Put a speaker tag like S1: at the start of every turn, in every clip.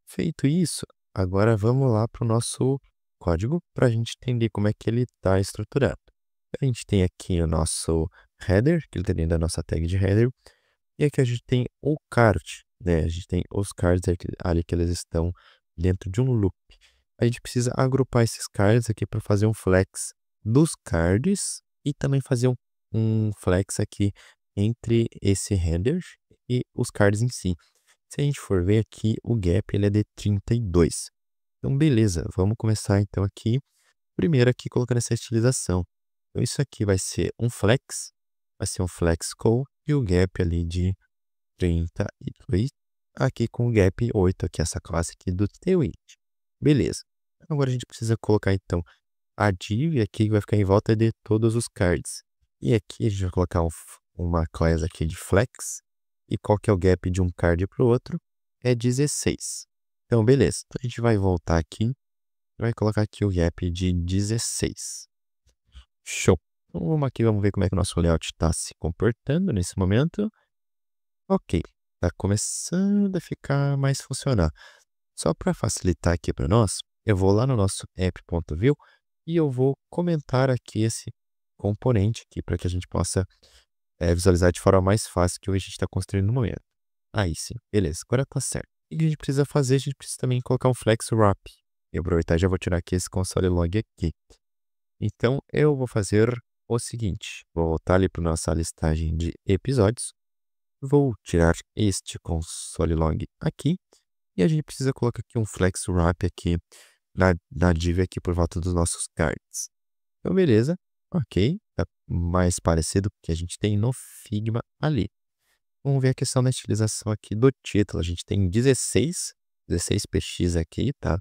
S1: Feito isso, agora vamos lá para o nosso código para a gente entender como é que ele está estruturado. A gente tem aqui o nosso header, que ele está dentro da nossa tag de header, e aqui a gente tem o card, né? A gente tem os cards ali que eles estão dentro de um loop. A gente precisa agrupar esses cards aqui para fazer um flex dos cards e também fazer um flex aqui entre esse header e os cards em si. Se a gente for ver aqui, o gap ele é de 32. Então, beleza, vamos começar então aqui, primeiro aqui colocando essa estilização. Então, isso aqui vai ser um flex call e o gap ali de 32, aqui com o gap 8, aqui essa classe aqui do tailwind. Beleza. Agora a gente precisa colocar então a div aqui que vai ficar em volta de todos os cards. E aqui a gente vai colocar uma classe aqui de flex. E qual que é o gap de um card para o outro? É 16. Então, beleza. Então, a gente vai voltar aqui. Vai colocar aqui o gap de 16. Show. Então, vamos aqui, vamos ver como é que o nosso layout está se comportando nesse momento. Ok. Está começando a ficar mais funcional. Só para facilitar aqui para nós, eu vou lá no nosso app.view e eu vou comentar aqui esse componente aqui para que a gente possa visualizar de forma mais fácil que hoje a gente está construindo no momento. Aí sim, beleza, agora tá certo. E o que a gente precisa fazer? A gente precisa também colocar um flex wrap. E aproveitar e já vou tirar aqui esse console log aqui. Então, eu vou fazer o seguinte. Vou voltar ali para nossa listagem de episódios. Vou tirar este console log aqui. E a gente precisa colocar aqui um flex wrap aqui na div aqui por volta dos nossos cards. Então, beleza. Ok. Tá mais parecido com o que a gente tem no Figma ali. Vamos ver a questão da estilização aqui do título. A gente tem 16 px aqui, tá?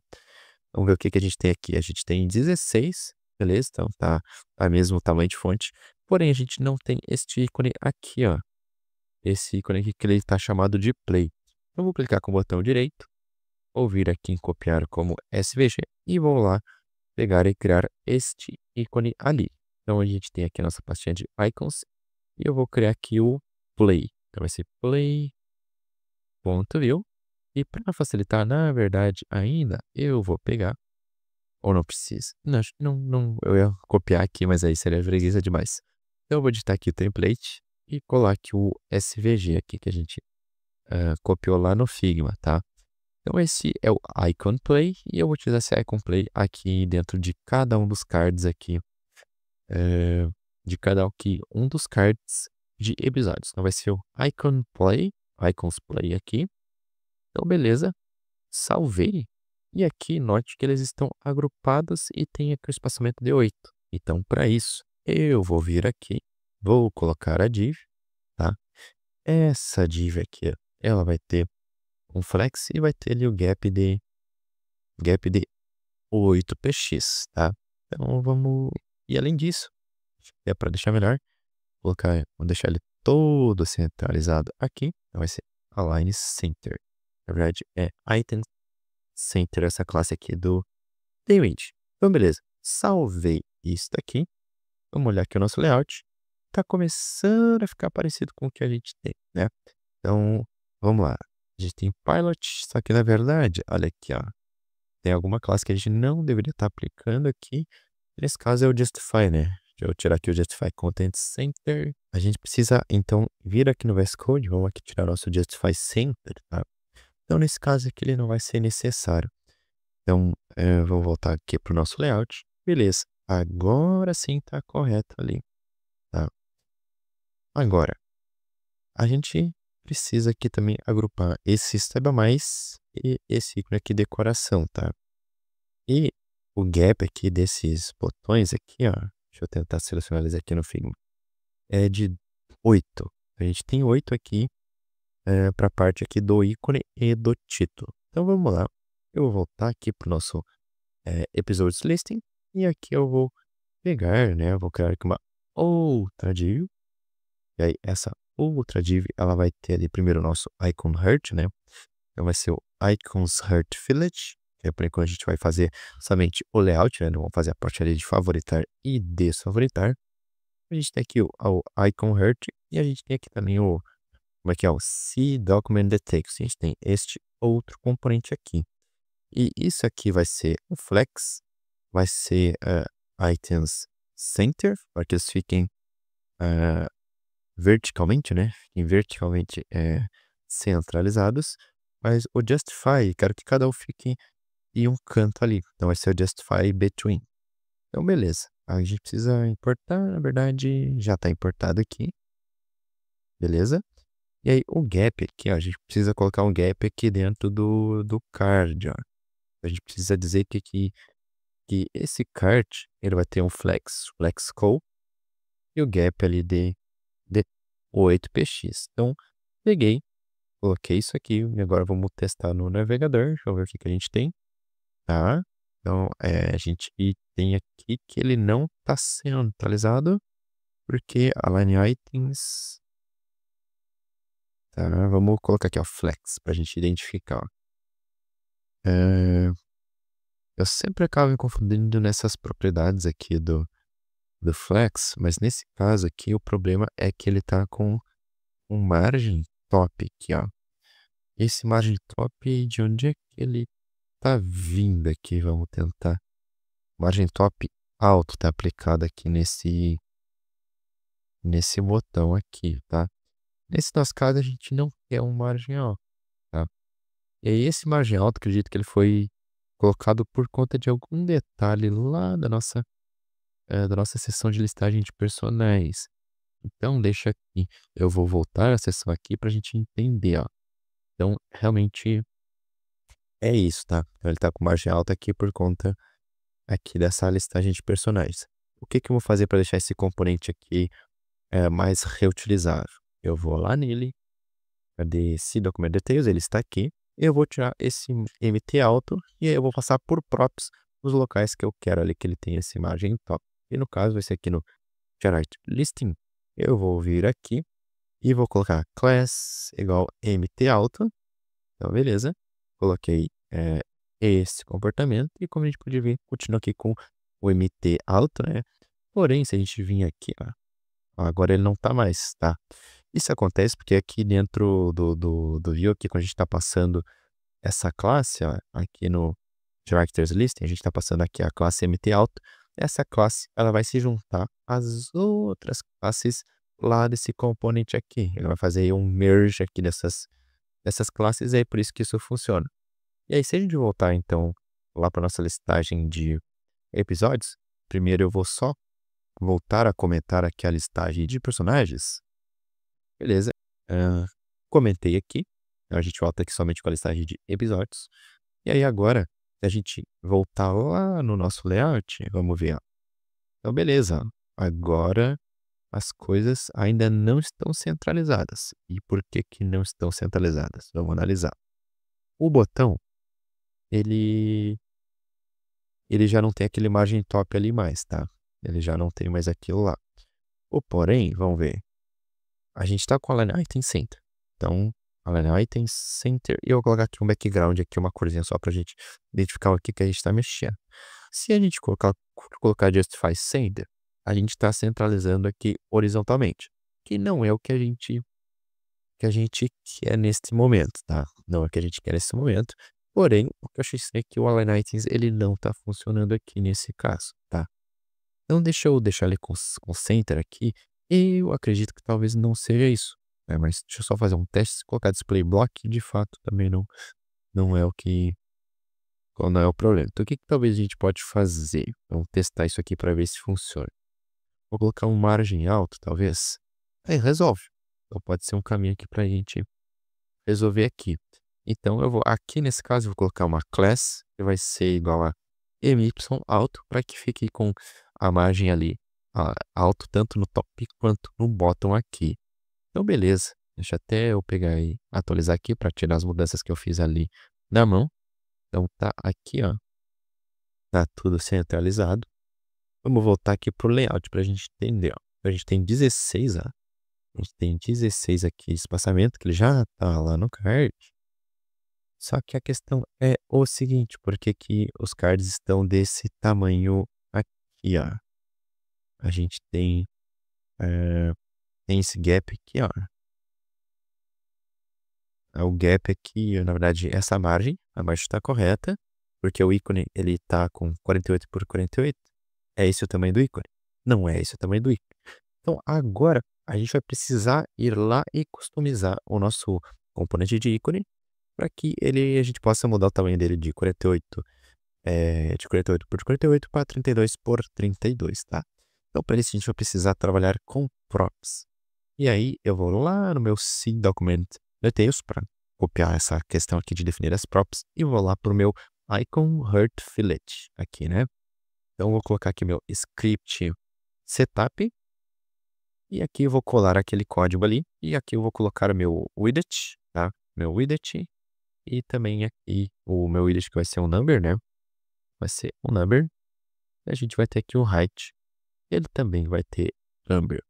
S1: Vamos ver o que que a gente tem aqui. A gente tem 16, beleza? Então tá mesmo o tamanho de fonte. Porém, a gente não tem este ícone aqui, ó. Esse ícone aqui que ele tá chamado de play. Então, vou clicar com o botão direito, vou vir aqui em copiar como SVG e vou lá pegar e criar este ícone ali. Então, a gente tem aqui a nossa pastinha de icons e eu vou criar aqui o play. Então, vai ser play.view. E para facilitar, na verdade, ainda, eu vou pegar, ou não precisa. Não, eu ia copiar aqui, mas aí seria preguiça demais. Então, eu vou digitar aqui o template e colar aqui o SVG aqui que a gente copiou lá no Figma, tá? Então, esse é o Icon Play e eu vou utilizar esse Icon Play aqui dentro de cada um dos cards aqui, de cada um dos cards de episódios. Então, vai ser o Icon Play, Icons Play aqui. Então, beleza. Salvei. E aqui, note que eles estão agrupados e tem aqui o espaçamento de 8. Então, para isso, eu vou vir aqui, vou colocar a div, tá? Essa div aqui, ó, ela vai ter um flex e vai ter ali o gap de 8px, tá? Então, vamos... E além disso, é para deixar melhor, vou deixar ele todo centralizado aqui. Então, vai ser align center. Na verdade, é item center, essa classe aqui do tailwind. Então, beleza. Salvei isso daqui. Vamos olhar aqui o nosso layout. Tá começando a ficar parecido com o que a gente tem, né? Então, vamos lá. A gente tem pilot, só que na verdade, olha aqui, ó. Tem alguma classe que a gente não deveria estar aplicando aqui. Nesse caso é o Justify, né? Deixa eu tirar aqui o Justify Content Center. A gente precisa, então, vir aqui no VS Code. Vamos aqui tirar nosso Justify Center, tá? Então, nesse caso aqui, ele não vai ser necessário. Então, vamos voltar aqui para o nosso layout. Beleza. Agora sim está correto ali, tá? Agora, a gente precisa aqui também agrupar esse saiba mais e esse ícone aqui decoração, tá? E o gap aqui desses botões aqui, ó. Deixa eu tentar selecionar eles aqui no Figma. É de 8. A gente tem 8 aqui para a parte aqui do ícone e do título. Então, vamos lá. Eu vou voltar aqui para o nosso Episodes Listing. E aqui eu vou pegar, né? Eu vou criar aqui uma outra div. E aí, essa outra div, ela vai ter ali primeiro o nosso Icon Heart, né? Então, vai ser o Icons Heart Village. Que é por enquanto a gente vai fazer somente o layout, né? Não vamos fazer a parte ali de favoritar e desfavoritar. A gente tem aqui o Icon Heart. E a gente tem aqui também como é que é? O C Document Text. A gente tem este outro componente aqui. E isso aqui vai ser o flex, vai ser items center, para que eles fiquem verticalmente, né? Fiquem verticalmente centralizados. Mas o justify, quero que cada um fique em um canto ali. Então vai ser o justify between. Então, beleza. A gente precisa importar, na verdade, já está importado aqui. Beleza? E aí, o gap aqui, ó, a gente precisa colocar um gap aqui dentro do card, ó. A gente precisa dizer que esse card, ele vai ter um flex call, e o gap ali de 8px. Então, peguei, coloquei isso aqui, e agora vamos testar no navegador, deixa eu ver o que a gente tem, tá? Então, a gente tem aqui que ele não está centralizado, porque align items, tá? Vamos colocar aqui, ó, flex, para a gente identificar, ó. Eu sempre acabo me confundindo nessas propriedades aqui do flex, mas nesse caso aqui o problema é que ele tá com um margem top aqui, ó. Esse margem top, de onde é que ele tá vindo aqui? Vamos tentar. Margem top alto tá aplicado aqui nesse botão aqui, tá? Nesse nosso caso a gente não quer um margem alto, tá? E aí esse margem alto, acredito que ele foi colocado por conta de algum detalhe lá da nossa seção de listagem de personagens. Então, deixa aqui. Eu vou voltar a sessão aqui para a gente entender, ó. Então, realmente é isso, tá? Então, ele tá com margem alta aqui por conta aqui dessa listagem de personagens. O que que eu vou fazer para deixar esse componente aqui mais reutilizável? Eu vou lá nele, cadê esse Document Details? Ele está aqui. Eu vou tirar esse MT alto e aí eu vou passar por props nos locais que eu quero ali que ele tenha essa imagem top. E no caso, vai ser aqui no Generate Listing. Eu vou vir aqui e vou colocar class igual mt alto. Então, beleza. Coloquei esse comportamento e como a gente pode ver, continua aqui com o mt alto, né? Porém, se a gente vir aqui, ó, agora ele não tá mais, tá? Isso acontece porque aqui dentro do view, aqui quando a gente está passando essa classe, ó, aqui no Characters Listing, a gente está passando aqui a classe mt alto. Essa classe, ela vai se juntar às outras classes lá desse componente aqui. Ele vai fazer um merge aqui dessas classes, e é por isso que isso funciona. E aí, se a gente voltar, então, lá para nossa listagem de episódios, primeiro eu vou só voltar a comentar aqui a listagem de personagens. Beleza. Comentei aqui. Então, a gente volta aqui somente com a listagem de episódios. E aí, agora, se a gente voltar lá no nosso layout, vamos ver, ó. Então, beleza. Agora as coisas ainda não estão centralizadas. E por que que não estão centralizadas? Vamos analisar. O botão, ele já não tem aquele margem top ali mais, tá? Ele já não tem mais aquilo lá. O porém, vamos ver. A gente está com a Align Item Center. Então, Align Item Center. E eu vou colocar aqui um background, aqui uma corzinha só pra gente identificar o que a gente está mexendo. Se a gente colocar Justify Center, a gente está centralizando aqui horizontalmente, que não é o que a gente quer neste momento, tá? Não é o que a gente quer nesse momento. Porém, o que eu achei estranho é que o Align Items, ele não está funcionando aqui nesse caso, tá? Então, deixa eu deixar ele com Center aqui. E eu acredito que talvez não seja isso, né? Mas deixa eu só fazer um teste. Se colocar Display Block, de fato, também não é o que... Não é o problema. Então, o que talvez a gente pode fazer? Vamos testar isso aqui para ver se funciona. Vou colocar um margem alto, talvez. Aí, resolve. Então, pode ser um caminho aqui para a gente resolver aqui. Então, eu vou, aqui nesse caso, eu vou colocar uma class, que vai ser igual a my alto, para que fique com a margem ali alto, tanto no top quanto no bottom aqui. Então, beleza. Deixa até eu pegar e atualizar aqui para tirar as mudanças que eu fiz ali na mão. Então, tá aqui, ó. Tá tudo centralizado. Vamos voltar aqui pro layout para a gente entender, ó. A gente tem 16, ó. A gente tem 16 aqui de espaçamento, que ele já tá lá no card. Só que a questão é o seguinte, por que que os cards estão desse tamanho aqui, ó? A gente tem esse gap aqui, ó. O gap aqui, na verdade, essa margem, a margem está correta. porque o ícone ele tá com 48 por 48. É esse o tamanho do ícone? Não é esse o tamanho do ícone. Então agora a gente vai precisar ir lá e customizar o nosso componente de ícone para que a gente possa mudar o tamanho dele de 48, de 48 por 48 para 32 por 32, tá? Então para isso a gente vai precisar trabalhar com props. E aí eu vou lá no meu C Document Details para copiar essa questão aqui de definir as props e vou lá para o meu Icon Hurt Fillet aqui, né? Então eu vou colocar aqui meu script setup e aqui eu vou colar aquele código ali e aqui eu vou colocar o meu widget, tá? Meu widget e também aqui o meu widget que vai ser um number, né? Vai ser um number. E a gente vai ter aqui o height, ele também vai ter number.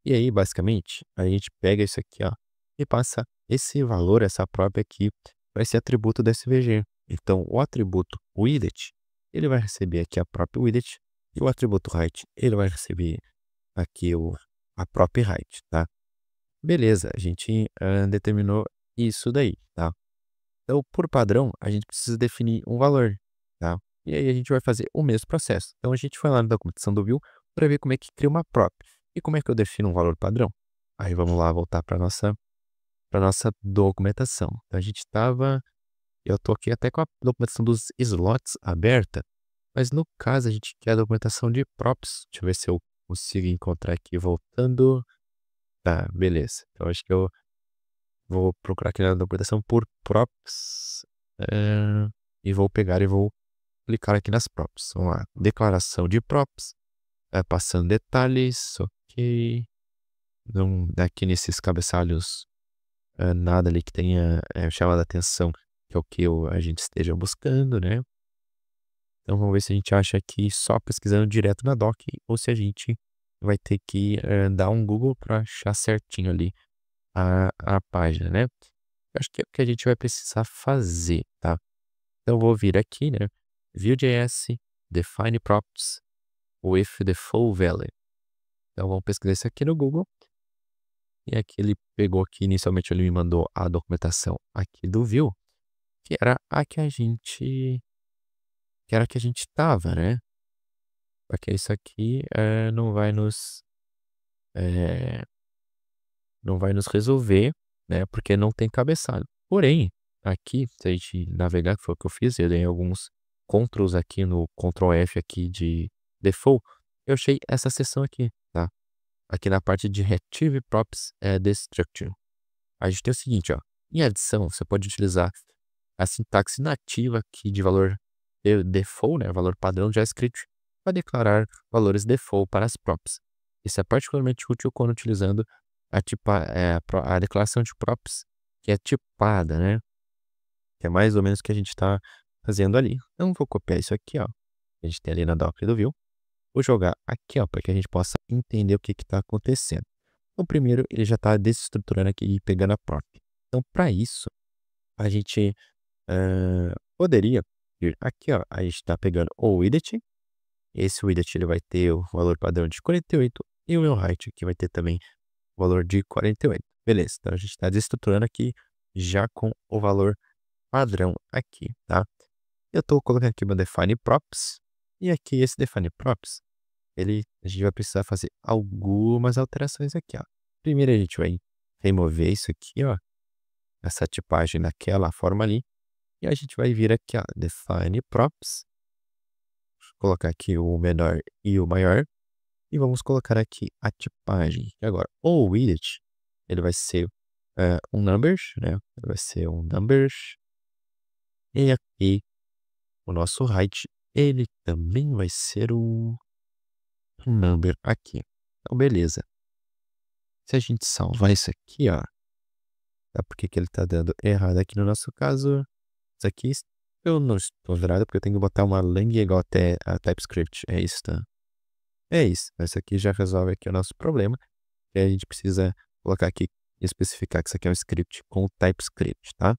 S1: E aí, basicamente, a gente pega isso aqui, ó, e passa esse valor, essa própria aqui, vai ser atributo da SVG. Então, o atributo widget, ele vai receber aqui a própria widget, e o atributo height, ele vai receber aqui a própria height, tá? Beleza, a gente determinou isso daí, tá? Então, por padrão, a gente precisa definir um valor, tá? E aí a gente vai fazer o mesmo processo. Então, a gente foi lá na documentação do Vue para ver como é que cria uma prop. E como é que eu defino um valor padrão? Aí vamos lá voltar para nossa documentação. Então, eu tô aqui até com a documentação dos slots aberta, mas no caso a gente quer a documentação de props. Deixa eu ver se eu consigo encontrar aqui voltando. Tá, beleza. Então acho que eu vou procurar aqui na documentação por props, e vou pegar e vou clicar aqui nas props. Vamos lá, declaração de props, passando detalhes, ok. Não, aqui nesses cabeçalhos, nada ali que tenha chamado a atenção, que é o que a gente esteja buscando, né? Então vamos ver se a gente acha aqui só pesquisando direto na doc ou se a gente vai ter que dar um Google para achar certinho ali a página, né? Eu acho que é o que a gente vai precisar fazer, tá? Então eu vou vir aqui, né? Vue.js, define props with the full value. Então vamos pesquisar isso aqui no Google. E aqui ele pegou aqui, inicialmente ele me mandou a documentação aqui do Vue, que era a que a gente tava, né? Porque isso aqui eh, não vai nos resolver, né? Porque não tem cabeçalho. Porém, aqui, se a gente navegar, que foi o que eu fiz, eu dei alguns Ctrls aqui no Ctrl F aqui de default, eu achei essa seção aqui, tá? Aqui na parte de Retrieve Props Destructure. A gente tem o seguinte, ó. Em adição, você pode utilizar a sintaxe nativa aqui de valor default, né? Valor padrão de JavaScript, para declarar valores default para as props. Isso é particularmente útil quando utilizando a declaração de props que é tipada, né? Que é mais ou menos o que a gente está fazendo ali. Então, vou copiar isso aqui, ó. A gente tem ali na doc do Vue. Vou jogar aqui, ó, para que a gente possa entender o que está acontecendo. Então, primeiro, ele já está desestruturando aqui e pegando a prop. Então, para isso, a gente poderia vir aqui, ó. A gente está pegando o widget. Esse widget ele vai ter o valor padrão de 48 e o meu height aqui vai ter também o valor de 48. Beleza, então a gente está desestruturando aqui já com o valor padrão aqui, tá? Eu estou colocando aqui meu define props e aqui esse define props, a gente vai precisar fazer algumas alterações aqui, ó. Primeiro a gente vai remover isso aqui, ó, essa tipagem daquela forma ali, e a gente vai vir aqui, ó, define props, colocar aqui o menor e o maior, e vamos colocar aqui a tipagem. E agora, o widget, ele vai ser um numbers, né? Ele vai ser um numbers. E aqui, o nosso height, ele também vai ser um number aqui. Então, beleza. Se a gente salvar isso aqui, ó, tá? Porque que ele tá dando errado aqui no nosso caso. Isso aqui, eu não estou virado porque eu tenho que botar uma lang igual até a TypeScript. É isso, tá? É isso. Isso aqui já resolve aqui o nosso problema. E a gente precisa colocar aqui e especificar que isso aqui é um script com TypeScript, tá?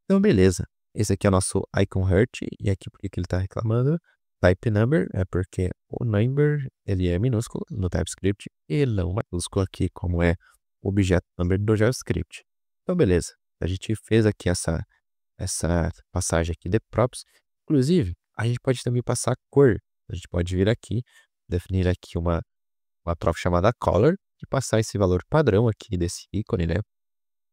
S1: Então, beleza. Esse aqui é o nosso icon hurt. E aqui, por que ele está reclamando? Type number é porque o number, ele é minúsculo no TypeScript e não maiúsculo aqui, como é o objeto number do JavaScript. Então, beleza. A gente fez aqui essa passagem aqui de props. Inclusive, a gente pode também passar cor. A gente pode vir aqui, definir aqui uma prop chamada color e passar esse valor padrão aqui desse ícone, né?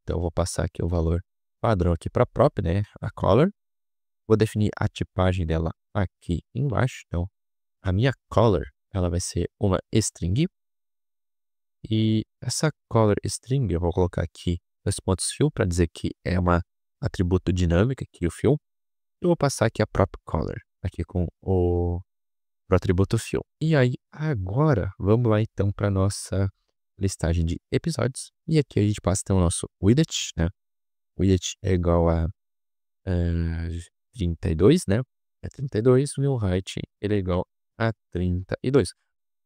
S1: Então, eu vou passar aqui o valor padrão aqui para prop, né? A color. Vou definir a tipagem dela aqui embaixo. Então, a minha color, ela vai ser uma string. E essa color string, eu vou colocar aqui 2 pontos fill para dizer que é uma atributo dinâmica aqui, o fill. Eu vou passar aqui a prop color, aqui com o pro atributo fill. E aí, agora, vamos lá então para nossa listagem de episódios. E aqui a gente passa então o nosso widget, né? Widget é igual a 32, né? É 32, o meu height ele é igual a 32.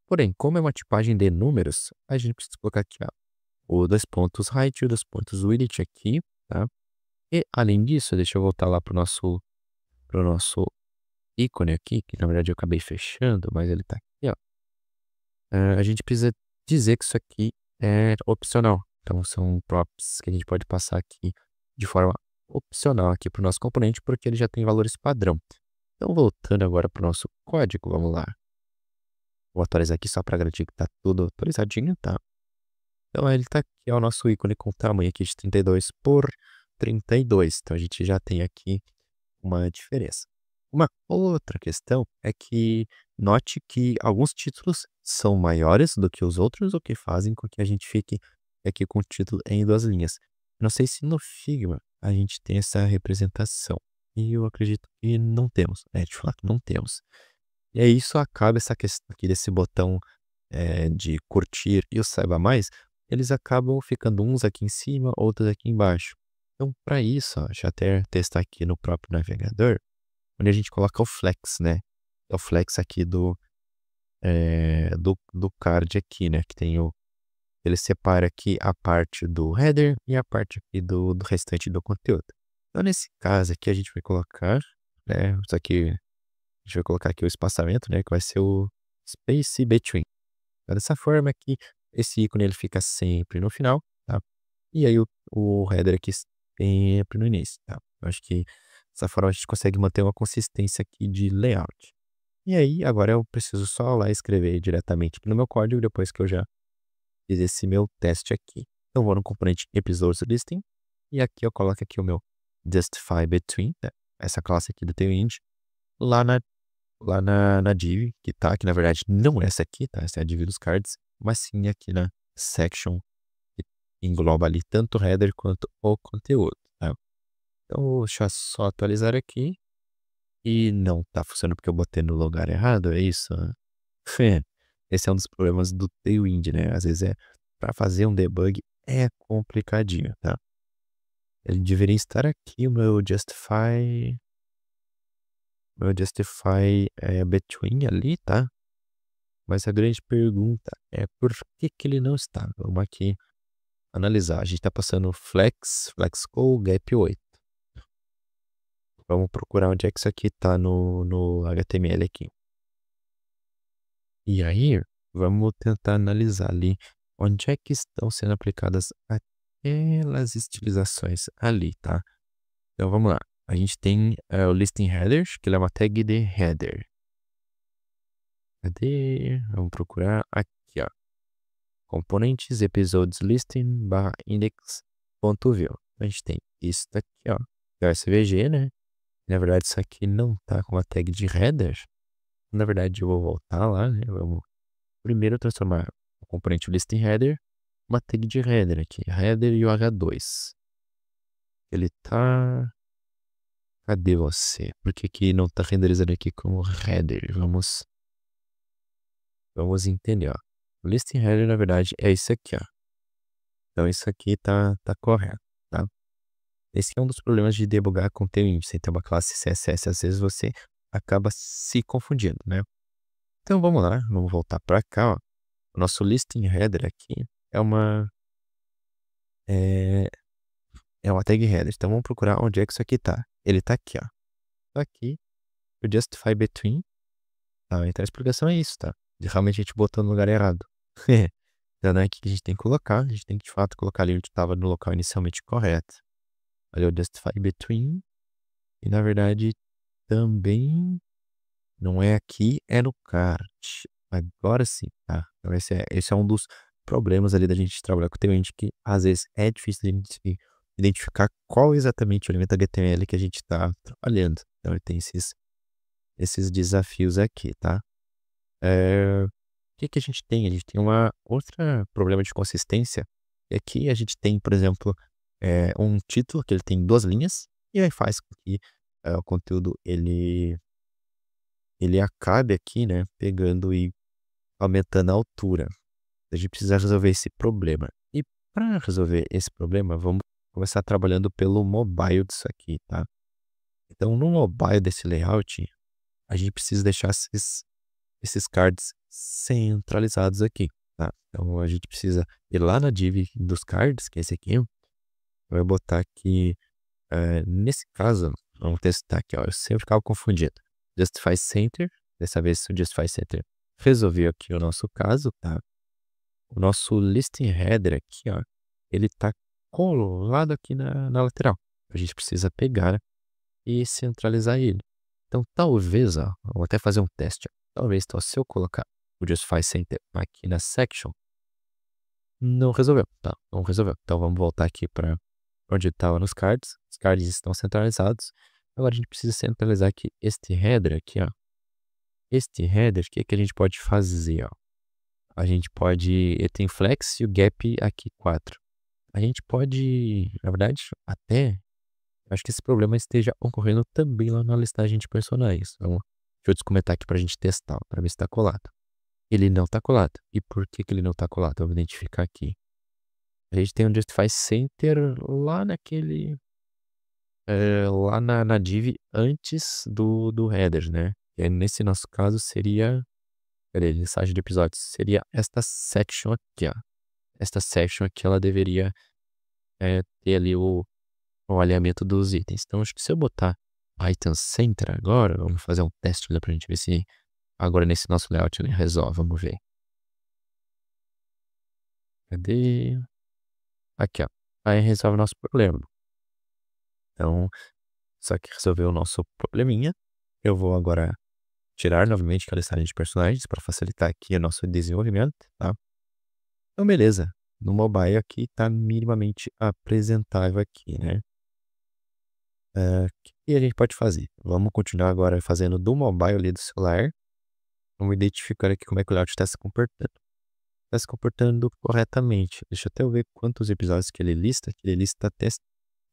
S1: Porém, como é uma tipagem de números, a gente precisa colocar aqui, ó, o 2 pontos height e o 2 pontos widget aqui, tá? E além disso, deixa eu voltar lá pro nosso ícone aqui, que na verdade eu acabei fechando, mas ele tá aqui, ó. A gente precisa dizer que isso aqui é opcional. Então, são props que a gente pode passar aqui de forma opcional aqui para o nosso componente, porque ele já tem valores padrão. Então, voltando agora para o nosso código, vamos lá. Vou atualizar aqui só para garantir que tá tudo atualizadinho, tá? Então, ele tá aqui, é o nosso ícone com tamanho aqui de 32 por 32. Então, a gente já tem aqui uma diferença. Uma outra questão é que note que alguns títulos são maiores do que os outros, o que fazem com que a gente fique aqui com o título em 2 linhas. Não sei se no Figma a gente tem essa representação. E eu acredito que não temos. De fato, não temos. E aí isso acaba essa questão aqui desse botão de curtir e o saiba mais, eles acabam ficando uns aqui em cima, outros aqui embaixo. Então, para isso, ó, deixa eu até testar aqui no próprio navegador, onde a gente coloca o flex, né? É o flex aqui do card aqui, né? Que tem ele separa aqui a parte do header e a parte aqui do restante do conteúdo. Então, nesse caso aqui, a gente vai colocar, né? Isso aqui, a gente vai colocar aqui o espaçamento, né? Que vai ser o space between. Então, dessa forma aqui, esse ícone ele fica sempre no final, tá? E aí o header aqui sempre no início, tá? Eu acho que dessa forma a gente consegue manter uma consistência aqui de layout. E aí, agora eu preciso só lá escrever diretamente aqui no meu código, depois que eu já fiz esse meu teste aqui. Então, eu vou no componente episodes listing, e aqui eu coloco aqui o meu justify between, né? Essa classe aqui do Tailwind, lá na div, que tá, que na verdade não é essa aqui, tá? Essa é a div dos cards, mas sim aqui na section, que engloba ali tanto o header quanto o conteúdo, tá? Então, deixa eu só atualizar aqui. E não tá funcionando porque eu botei no lugar errado, é isso? É, esse é um dos problemas do Tailwind, né? Às vezes para fazer um debug é complicadinho, tá? Ele deveria estar aqui, o meu justify between ali, tá? Mas a grande pergunta é por que que ele não está? Vamos aqui analisar. A gente tá passando flexcol, gap 8. Vamos procurar onde é que isso aqui tá no HTML aqui. E aí, vamos tentar analisar ali onde é que estão sendo aplicadas aquelas estilizações ali, tá? Então, vamos lá. A gente tem o listing headers, que ele é uma tag de header. Cadê? Vamos procurar aqui, ó. Componentes, episodes, listing, barra index.view. A gente tem isso daqui, ó. Que é o SVG, né? Na verdade, isso aqui não tá com uma tag de header. Na verdade, eu vou voltar lá, né? Vamos primeiro transformar o componente listing header uma tag de header aqui, header e o H2. Ele tá... Cadê você? Por que que não tá renderizando aqui como header? Vamos entender, ó. O listing header, na verdade, é isso aqui, ó. Então, isso aqui tá correto, tá? Esse é um dos problemas de debugar com Tailwind. Sem ter uma classe CSS, às vezes você acaba se confundindo, né? Então, vamos lá. Vamos voltar pra cá, ó. O nosso listing header aqui é uma tag header. Então, vamos procurar onde é que isso aqui tá. Ele tá aqui, ó. Tá aqui. O justify between. Tá? Então, a explicação é isso, tá? Realmente a gente botou no lugar errado. Então, é aqui que a gente tem que colocar. A gente tem que, de fato, colocar ali onde estava no local inicialmente correto. Ali é o justify between. E, na verdade, também não é aqui, é no card. Agora sim, tá? Então esse é um dos problemas ali da gente trabalhar com cliente que às vezes é difícil de gente identificar qual exatamente o elemento HTML que a gente está trabalhando. Então ele tem esses desafios aqui, tá? O que que a gente tem? A gente tem uma outra problema de consistência, e aqui a gente tem, por exemplo, um título que ele tem 2 linhas, e aí faz com que, o conteúdo ele acabe aqui, né, pegando e aumentando a altura. A gente precisa resolver esse problema. E para resolver esse problema, vamos começar trabalhando pelo mobile disso aqui, tá? Então no mobile desse layout, a gente precisa deixar esses cards centralizados aqui, tá? Então a gente precisa ir lá na div dos cards, que é esse aqui, vai botar aqui, nesse caso, vamos testar aqui, ó, eu sempre ficava confundido. Justify Center, dessa vez o Justify Center resolveu aqui o nosso caso, tá? O nosso listing header aqui, ó, ele tá colado aqui na lateral. A gente precisa pegar e centralizar ele. Então, talvez, ó, vou até fazer um teste. Ó. Talvez, então, se eu colocar o Justify Center aqui na section, não resolveu, tá? Não resolveu. Então, vamos voltar aqui para onde estava nos cards. Os cards estão centralizados. Agora, a gente precisa centralizar aqui este header aqui, ó. Este header, o que que a gente pode fazer, ó? A gente pode... Ele tem flex e o gap aqui 4. A gente pode, na verdade, até... Acho que esse problema esteja ocorrendo também lá na listagem de personagens. Então, deixa eu descomentar aqui para a gente testar, para ver se está colado. Ele não está colado. E por que que ele não está colado? Eu vou identificar aqui. A gente tem um Justify Center lá naquele... lá na div antes do header, né? E aí, nesse nosso caso seria... Cadê? Listagem de episódios. Seria esta section aqui, ó. Esta section aqui, ela deveria ter ali o alinhamento dos itens. Então, acho que se eu botar Item Center agora, vamos fazer um teste para a gente ver se agora nesse nosso layout ele resolve. Vamos ver. Cadê? Aqui, ó. Aí resolve o nosso problema. Então, só que resolveu o nosso probleminha. Eu vou agora tirar novamente aquela listagem de personagens para facilitar aqui o nosso desenvolvimento, tá? Então, beleza. No mobile aqui tá minimamente apresentável aqui, né? O que a gente pode fazer? Vamos continuar agora fazendo do mobile ali do celular. Vamos identificar aqui como é que o layout está se comportando. Está se comportando corretamente. Deixa eu até ver quantos episódios que ele lista. Que ele lista até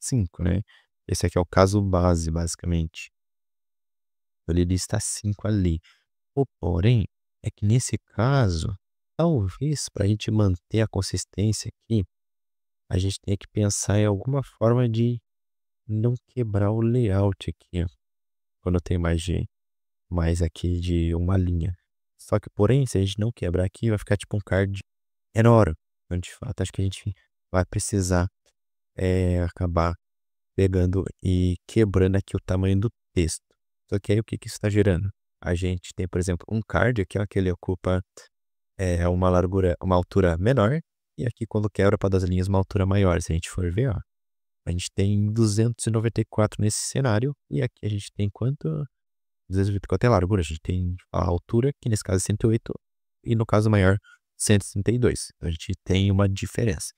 S1: 5, né? Esse aqui é o caso base, basicamente. Ele lista 5 ali. Porém, é que nesse caso, talvez para a gente manter a consistência aqui, a gente tenha que pensar em alguma forma de não quebrar o layout aqui, ó, quando tem mais aqui de uma linha. Só que, porém, se a gente não quebrar aqui, vai ficar tipo um card enorme. Então, de fato, acho que a gente vai precisar acabar pegando e quebrando aqui o tamanho do texto. Só que aí o que que isso está gerando? A gente tem, por exemplo, um card aqui, ó, que ele ocupa uma largura, uma altura menor, e aqui quando quebra para das linhas uma altura maior. Se a gente for ver, ó, a gente tem 294 nesse cenário, e aqui a gente tem quanto? 294 é a largura, a gente tem a altura, que nesse caso é 108, e no caso maior, 132. Então a gente tem uma diferença.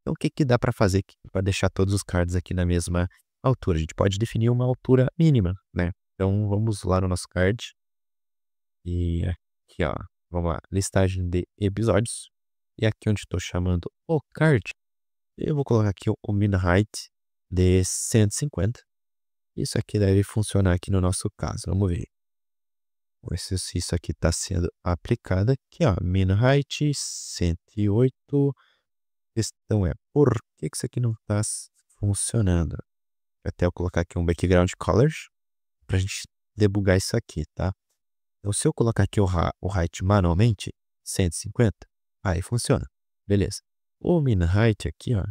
S1: Então o que que dá para fazer para deixar todos os cards aqui na mesma altura? A gente pode definir uma altura mínima, né? Então vamos lá no nosso card, e aqui, ó, vamos lá, listagem de episódios, e aqui onde estou chamando o card, eu vou colocar aqui o min height de 150. Isso aqui deve funcionar aqui no nosso caso. Vamos ver. Vamos ver se isso aqui está sendo aplicado aqui, ó. Min height 108. A questão é, por que que isso aqui não está funcionando? Até eu colocar aqui um background color para a gente debugar isso aqui, tá? Então, se eu colocar aqui o height manualmente, 150, aí funciona. Beleza. O min height aqui, ó,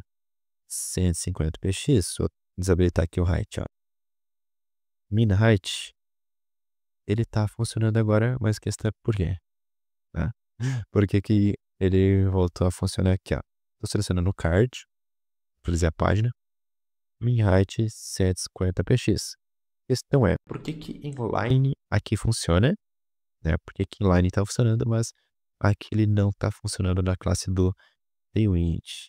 S1: 150px, vou desabilitar aqui o height, ó. Min height, ele tá funcionando agora, mas a questão é por quê? Tá? Por que que ele voltou a funcionar aqui, ó? Tô selecionando o card, atualizei a página, min height 150px. questão é, por que que inline aqui funciona, né? Por que que inline tá funcionando, mas aqui ele não tá funcionando na classe do Tailwind?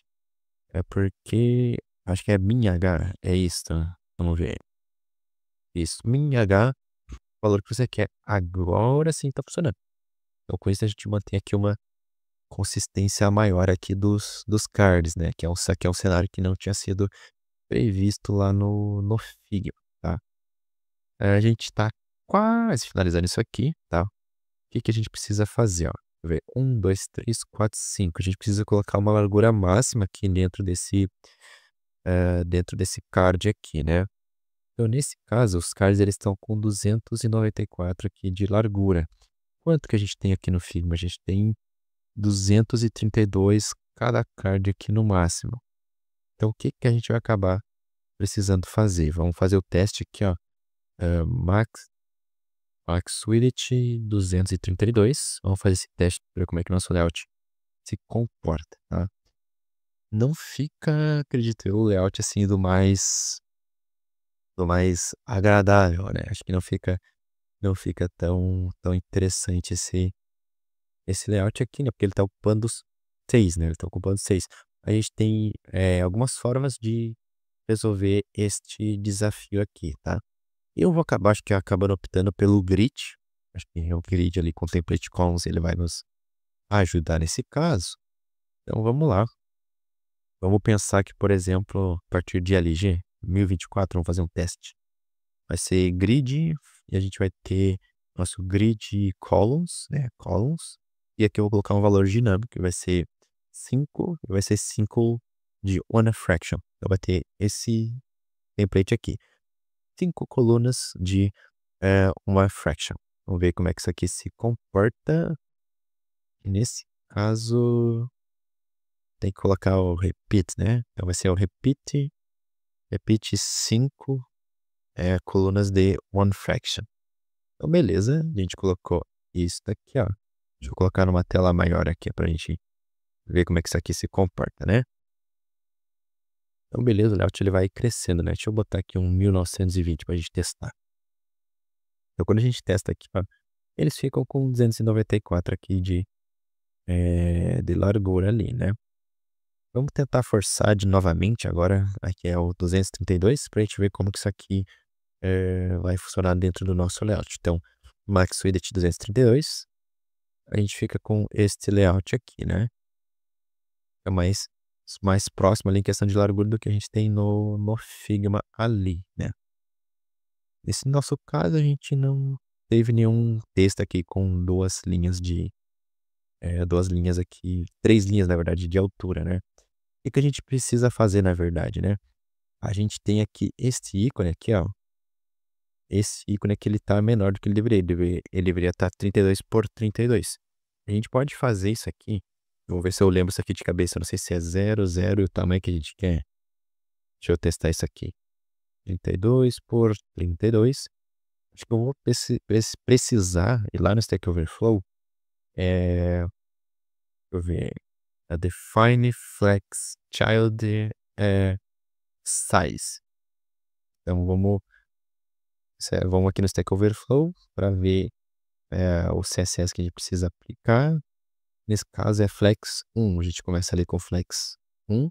S1: É porque acho que é min h, é isso, tá? Vamos ver. Isso, min h, o valor que você quer. Agora sim tá funcionando. Então com isso a gente mantém aqui uma consistência maior aqui dos cards, né? Que é um cenário que não tinha sido previsto lá no Figma, tá? A gente tá quase finalizando isso aqui, tá? O que que a gente precisa fazer, ó? Deixa eu ver. 1, 2, 3, 4, 5. A gente precisa colocar uma largura máxima aqui dentro desse card aqui, né? Então, nesse caso, os cards eles estão com 294 aqui de largura. Quanto que a gente tem aqui no Figma? A gente tem 232 cada card aqui no máximo. Então, o que que a gente vai acabar precisando fazer? Vamos fazer o teste aqui, ó. Max Width 232. Vamos fazer esse teste para ver como é que o nosso layout se comporta, tá? Não fica, acredito eu, o layout assim do mais agradável, né? Acho que não fica tão interessante esse layout aqui, né? Porque ele tá ocupando 6, né? Ele tá ocupando 6. A gente tem algumas formas de resolver este desafio aqui, tá? Eu vou acabar, acho que acabando optando pelo grid. Acho que o grid ali com template columns, ele vai nos ajudar nesse caso. Então vamos lá. Vamos pensar que, por exemplo, a partir de LG 1024, vamos fazer um teste. Vai ser grid e a gente vai ter nosso grid columns, né? Columns. E aqui eu vou colocar um valor dinâmico, que vai ser 5, e vai ser 5 de one fraction. Então vai ter esse template aqui. 5 colunas de uma fraction. Vamos ver como é que isso aqui se comporta. E nesse caso, tem que colocar o repeat, né? Então vai ser o repeat 5 colunas de one fraction. Então, beleza, a gente colocou isso daqui, ó. Deixa eu colocar numa tela maior aqui pra gente ver como é que isso aqui se comporta, né? Então, beleza, o layout ele vai crescendo, né? Deixa eu botar aqui um 1920 pra gente testar. Então, quando a gente testa aqui, ó, eles ficam com 294 aqui de largura ali, né? Vamos tentar forçar de novamente agora, aqui é o 232, pra gente ver como que isso aqui vai funcionar dentro do nosso layout. Então, Max Width 232, a gente fica com este layout aqui, né? É mais próximo ali em questão de largura do que a gente tem no Figma ali, né? Nesse nosso caso, a gente não teve nenhum texto aqui com duas linhas aqui, 3 linhas, na verdade, de altura, né? O que a gente precisa fazer, na verdade, né? A gente tem aqui este ícone aqui, ó. Esse ícone aqui, ele tá menor do que ele deveria. Ele deveria estar 32 por 32. A gente pode fazer isso aqui. Vamos ver se eu lembro isso aqui de cabeça. Eu não sei se é 0, 0 e o tamanho que a gente quer. Deixa eu testar isso aqui. 32 por 32. Acho que eu vou precisar ir lá no Stack Overflow. Deixa eu ver. A Define Flex Child Size. Então vamos aqui no Stack Overflow para ver o CSS que a gente precisa aplicar. Nesse caso é Flex 1. A gente começa ali com Flex 1,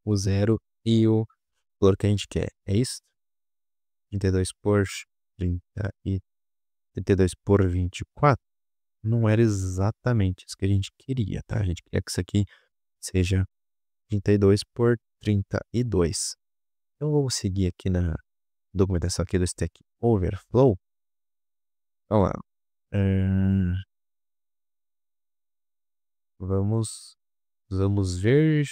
S1: o 0 e o valor que a gente quer. É isso? 32 por 30 e 32 por 24. Não era exatamente isso que a gente queria, tá? A gente queria que isso aqui seja 32 por 32. Então, vamos seguir aqui na documentação aqui do Stack Overflow. Vamos lá. Vamos ver.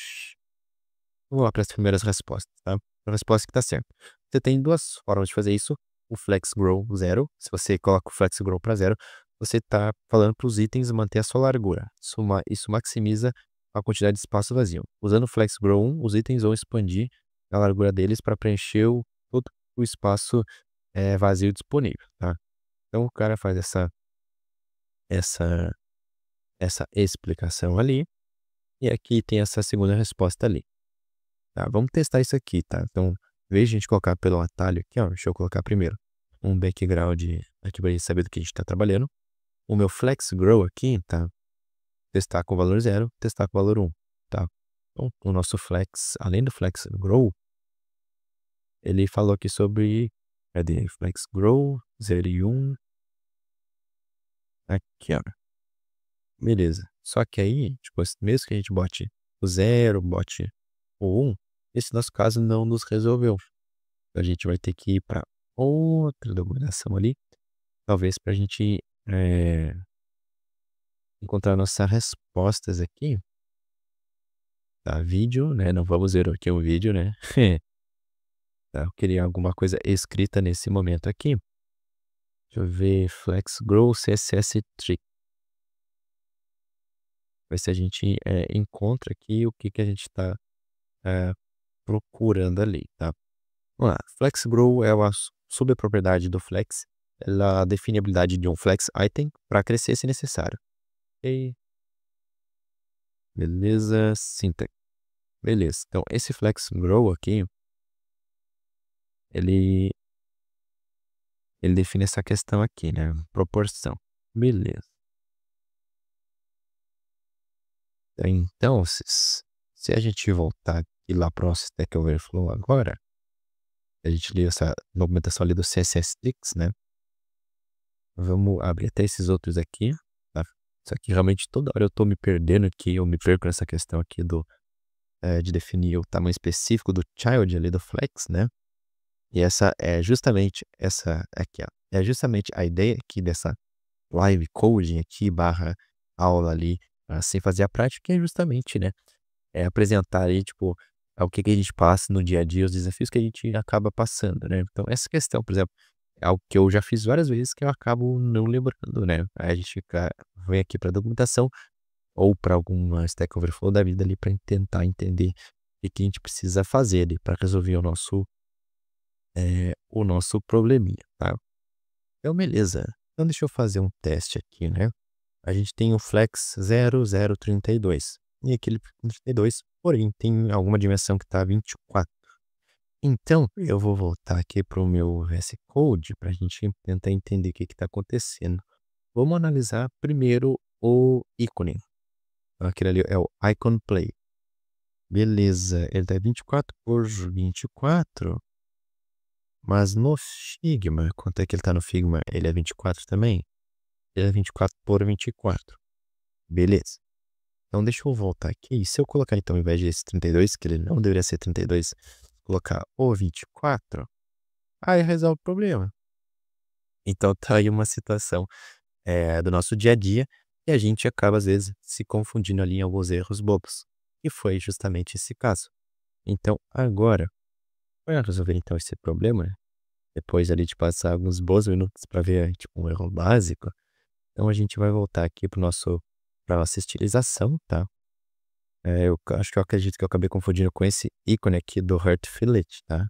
S1: Vamos lá para as primeiras respostas, tá? A resposta que está certa. Você tem duas formas de fazer isso. O Flex Grow 0. Se você coloca o Flex Grow para 0, você está falando para os itens manter a sua largura. Isso maximiza a quantidade de espaço vazio. Usando o Flex Grow 1, os itens vão expandir a largura deles para preencher todo o espaço vazio disponível, tá? Então o cara faz essa explicação ali. E aqui tem essa segunda resposta ali. Tá, vamos testar isso aqui, tá? Então, em vez de a gente colocar pelo atalho aqui, ó, deixa eu colocar primeiro. um background aqui pra gente saber do que a gente tá trabalhando. O meu flex grow aqui, tá? Testar com o valor 0, testar com o valor 1, tá? Então, o nosso flex, além do flex grow, ele falou aqui sobre, cadê? Flex grow, 0 e 1. Aqui, ó. Beleza. Só que aí, tipo, mesmo que a gente bote o 0, bote o 1, esse nosso caso não nos resolveu. A gente vai ter que ir para outra documentação ali, talvez para a gente encontrar nossas respostas aqui. Tá, vídeo, né? Não vamos ver aqui o vídeo, né? Tá, eu queria alguma coisa escrita nesse momento aqui. Deixa eu ver, Flex Grow CSS Trick. Ver se a gente encontra aqui o que a gente está procurando ali, tá? Vamos lá. Flex Grow é uma subpropriedade do Flex. Ela define a habilidade de um Flex Item para crescer se necessário. Ok. Beleza, syntax. Beleza. Então, esse Flex Grow aqui, ele define essa questão aqui, né? Proporção. Beleza. Então, se a gente voltar aqui lá para o nosso Stack Overflow agora, a gente lê essa documentação ali do CSS Tricks, né? Vamos abrir até esses outros aqui, tá? Isso aqui realmente toda hora eu tô me perdendo aqui, eu me perco nessa questão aqui de definir o tamanho específico do child ali do flex, né? E essa é justamente essa aqui, ó. É justamente a ideia aqui dessa live coding aqui, barra aula ali, sem fazer a prática, que é justamente, né? É apresentar aí, tipo, o que a gente passa no dia a dia, os desafios que a gente acaba passando, né? Então, essa questão, por exemplo, é algo que eu já fiz várias vezes que eu acabo não lembrando, né? Aí a gente vem aqui para documentação ou para alguma Stack Overflow da vida ali para tentar entender o que a gente precisa fazer ali para resolver o nosso probleminha, tá? Então, beleza. Então, deixa eu fazer um teste aqui, né? A gente tem o flex 0032 e aquele 32, porém tem alguma dimensão que está 24. Então, eu vou voltar aqui para o meu VS Code para a gente tentar entender o que está acontecendo. Vamos analisar primeiro o ícone. Aquele ali é o icon play. Beleza, ele tá 24 por 24. Mas no Figma, quanto é que ele tá no Figma? Ele é 24 também? Ele é 24 por 24. Beleza. Então deixa eu voltar aqui. Se eu colocar então, ao invés desse 32, que ele não deveria ser 32, colocar o 24, aí resolve o problema. Então tá aí uma situação do nosso dia a dia e a gente acaba às vezes se confundindo ali em alguns erros bobos. E foi justamente esse caso. Então agora, para resolver então esse problema, depois ali de passar alguns bons minutos para ver tipo um erro básico, então a gente vai voltar aqui para nossa estilização, tá? Acho que eu acredito que eu acabei confundindo com esse ícone aqui do Heart Fillet, tá?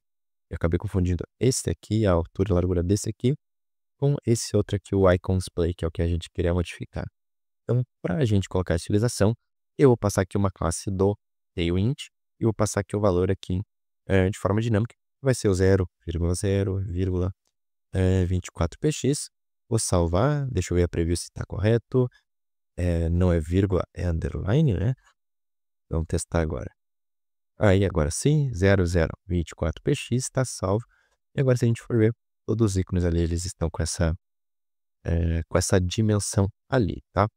S1: Eu acabei confundindo esse aqui, a altura e a largura desse aqui, com esse outro aqui, o Icons Play, que é o que a gente queria modificar. Então, para a gente colocar a estilização, eu vou passar aqui uma classe do Tailwind e vou passar aqui o valor aqui de forma dinâmica, que vai ser o 0,0,24px. Vou salvar, deixa eu ver a preview se está correto. Não é vírgula, é underline, né? Vamos testar agora. Aí agora sim, 0024px está salvo. E agora se a gente for ver, todos os ícones ali, eles estão com essa dimensão ali, tá?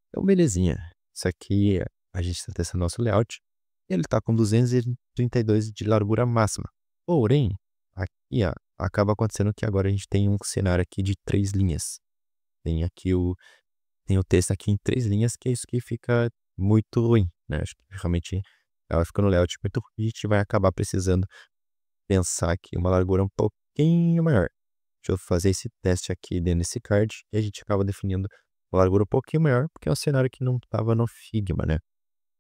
S1: Então belezinha. Isso aqui, a gente está testando nosso layout. E ele está com 232 de largura máxima. Porém, aqui ó, acaba acontecendo que agora a gente tem um cenário aqui de 3 linhas. Tem o texto aqui em 3 linhas, que é isso que fica muito ruim, né? Acho que realmente ela fica no layout muito ruim, a gente vai acabar precisando pensar aqui uma largura um pouquinho maior. Deixa eu fazer esse teste aqui dentro desse card e a gente acaba definindo uma largura um pouquinho maior, porque é um cenário que não estava no Figma, né?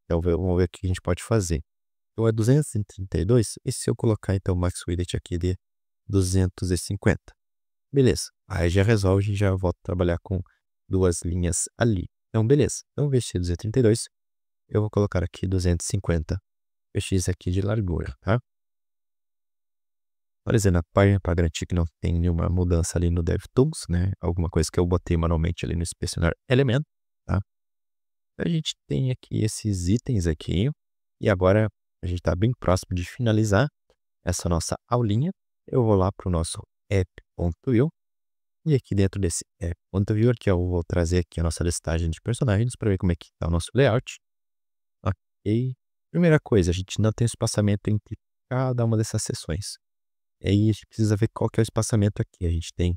S1: Então vamos ver o que a gente pode fazer. Então é 232, e se eu colocar então o max width aqui de 250? Beleza, aí já resolve, a gente já volta a trabalhar com 2 linhas ali. Então beleza, então vestir 232, eu vou colocar aqui 250 px aqui de largura, tá? atualizando a página para garantir que não tem nenhuma mudança ali no DevTools, né? Alguma coisa que eu botei manualmente ali no Inspecionar Elemento, tá? A gente tem aqui esses itens aqui, e agora a gente está bem próximo de finalizar essa nossa aulinha. Eu vou lá para o nosso app.io, e aqui dentro desse app.io aqui eu vou trazer aqui a nossa listagem de personagens para ver como é que está o nosso layout. Ok. Primeira coisa, a gente não tem espaçamento entre cada uma dessas seções. E aí a gente precisa ver qual que é o espaçamento aqui. A gente tem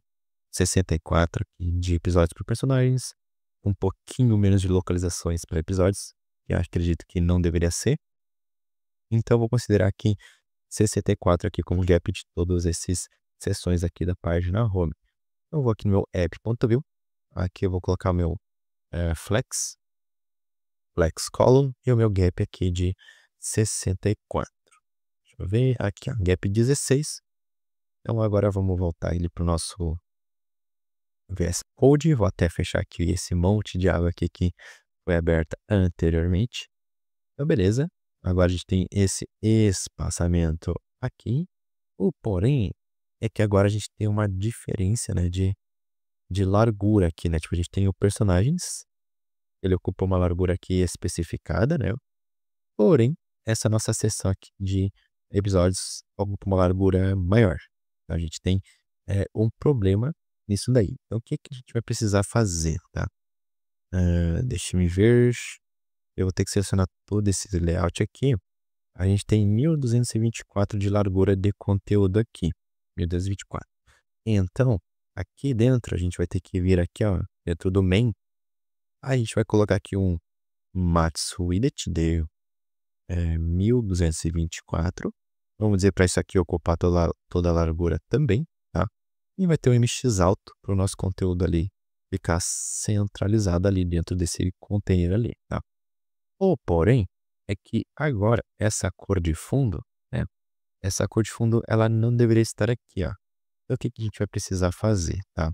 S1: 64 aqui de episódios por personagens, um pouquinho menos de localizações para episódios, que eu acredito que não deveria ser. Então eu vou considerar aqui 64 aqui como gap de todas essas seções aqui da página home. Então eu vou aqui no meu app.view, aqui eu vou colocar o meu flex column e o meu gap aqui de 64. Deixa eu ver, aqui ó, gap 16. Então agora vamos voltar ele para o nosso VS Code. Vou até fechar aqui esse monte de aba aqui que foi aberta anteriormente. Então beleza, agora a gente tem esse espaçamento aqui. O porém é que agora a gente tem uma diferença, né, de largura aqui, né? Tipo, a gente tem o personagens, ele ocupa uma largura aqui especificada, né? Porém, essa nossa seção aqui de episódios ocupa uma largura maior. Então, a gente tem um problema nisso daí. Então, o que que a gente vai precisar fazer, tá? Deixa eu ver. Eu vou ter que selecionar todo esse layout aqui. A gente tem 1224 de largura de conteúdo aqui. 1224. Então, aqui dentro, a gente vai ter que vir aqui, ó, dentro do main. Aí a gente vai colocar aqui um max width de 1224. Vamos dizer para isso aqui ocupar toda a largura também, tá? E vai ter um MX alto para o nosso conteúdo ali ficar centralizado ali dentro desse container ali, tá? O porém é que agora essa cor de fundo, né? Essa cor de fundo ela não deveria estar aqui, ó. Então o que que a gente vai precisar fazer, tá?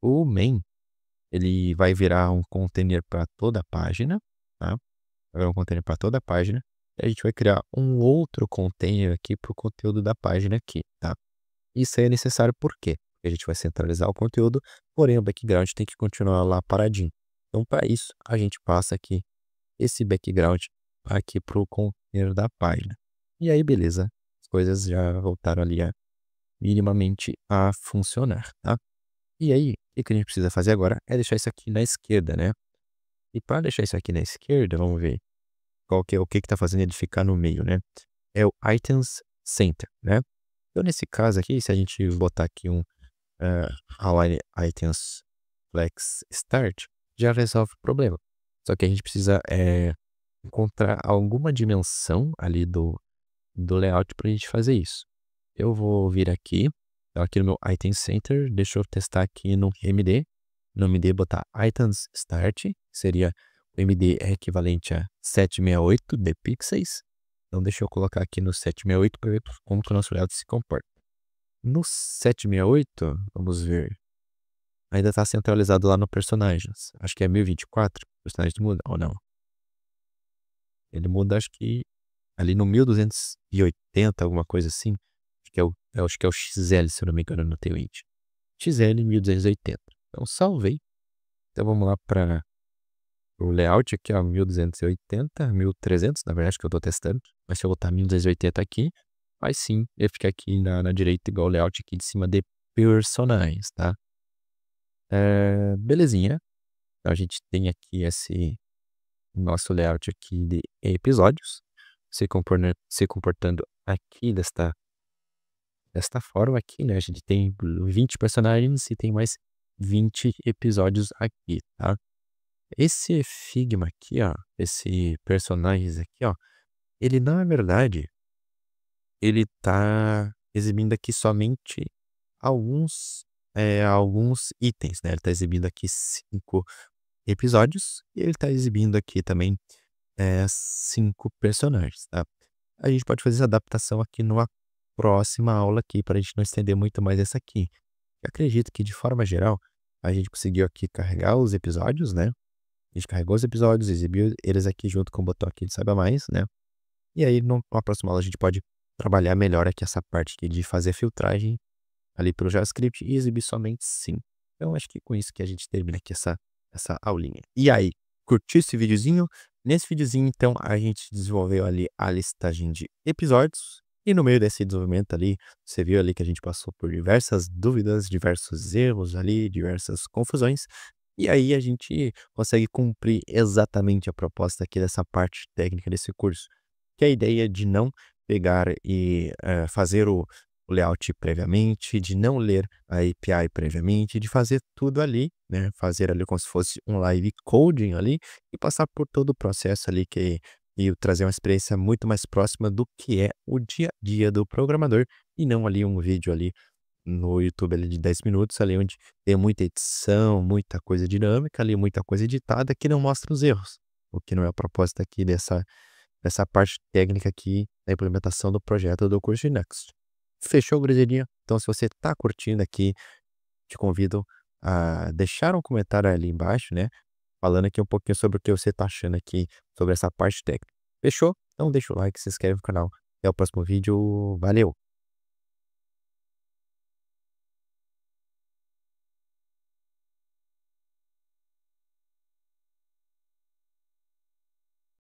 S1: O main ele vai virar um container para toda a página, tá? Vai virar um container para toda a página. E a gente vai criar um outro container aqui para o conteúdo da página aqui, tá? Isso aí é necessário por quê? Porque a gente vai centralizar o conteúdo, porém o background tem que continuar lá paradinho. Então, para isso, a gente passa aqui esse background aqui para o container da página. E aí, beleza, as coisas já voltaram ali minimamente a funcionar, tá? E aí, o que a gente precisa fazer agora é deixar isso aqui na esquerda, né? E para deixar isso aqui na esquerda, vamos ver qual que é o que está fazendo ele ficar no meio, né? É o Items Center, né? Então, nesse caso aqui, se a gente botar aqui um Align Items Flex Start, já resolve o problema. Só que a gente precisa encontrar alguma dimensão ali do layout para a gente fazer isso. Eu vou vir aqui, então aqui no meu Item Center, deixa eu testar aqui no MD. No MD botar Items Start, seria o MD é equivalente a 768 de pixels. Então deixa eu colocar aqui no 768 para ver como que o nosso layout se comporta. No 768, vamos ver, ainda está centralizado lá no personagens. Acho que é 1024, o personagem muda ou não? Ele muda, acho que ali no 1280, alguma coisa assim. Acho que é o XL, se eu não me engano, no Twitch. XL 1280. Então, salvei. Então, vamos lá para o layout aqui, ó, 1280, 1300, na verdade, que eu estou testando. Mas se eu botar 1280 aqui, vai sim, ele fica aqui na direita, igual o layout aqui de cima de personagens, tá? Belezinha. Então, a gente tem aqui esse nosso layout aqui de episódios, se comportando aqui desta forma aqui, né? A gente tem 20 personagens e tem mais 20 episódios aqui, tá? Esse Figma aqui, ó, esse personagens aqui, ó, ele na verdade, ele tá exibindo aqui somente alguns itens, né? Ele tá exibindo aqui 5 episódios e ele tá exibindo aqui também 5 personagens, tá? A gente pode fazer essa adaptação aqui numa próxima aula aqui, para a gente não estender muito mais essa aqui. Eu acredito que, de forma geral, a gente conseguiu aqui carregar os episódios, né? A gente carregou os episódios, exibiu eles aqui junto com o botão aqui de Saiba Mais, né? E aí, numa próxima aula, a gente pode trabalhar melhor aqui essa parte aqui de fazer filtragem ali pelo JavaScript e exibir somente sim. Então acho que com isso que a gente termina aqui essa aulinha. E aí, curtiu esse videozinho? Nesse videozinho, então, a gente desenvolveu ali a listagem de episódios e no meio desse desenvolvimento ali, você viu ali que a gente passou por diversas dúvidas, diversos erros ali, diversas confusões, e aí a gente consegue cumprir exatamente a proposta aqui dessa parte técnica desse curso, que é a ideia de não pegar e fazer o layout previamente, de não ler a API previamente, de fazer tudo ali, né? Fazer ali como se fosse um live coding ali e passar por todo o processo ali e trazer uma experiência muito mais próxima do que é o dia a dia do programador e não ali um vídeo ali no YouTube ali de 10 minutos ali onde tem muita edição, muita coisa dinâmica ali, muita coisa editada que não mostra os erros, o que não é a proposta aqui dessa parte técnica aqui da implementação do projeto do curso de Next. Fechou, gurizadinha? Então se você tá curtindo aqui, te convido a deixar um comentário ali embaixo, né, falando aqui um pouquinho sobre o que você tá achando aqui sobre essa parte técnica. Fechou? Então deixa o like, se inscreve no canal. Até o próximo vídeo. Valeu!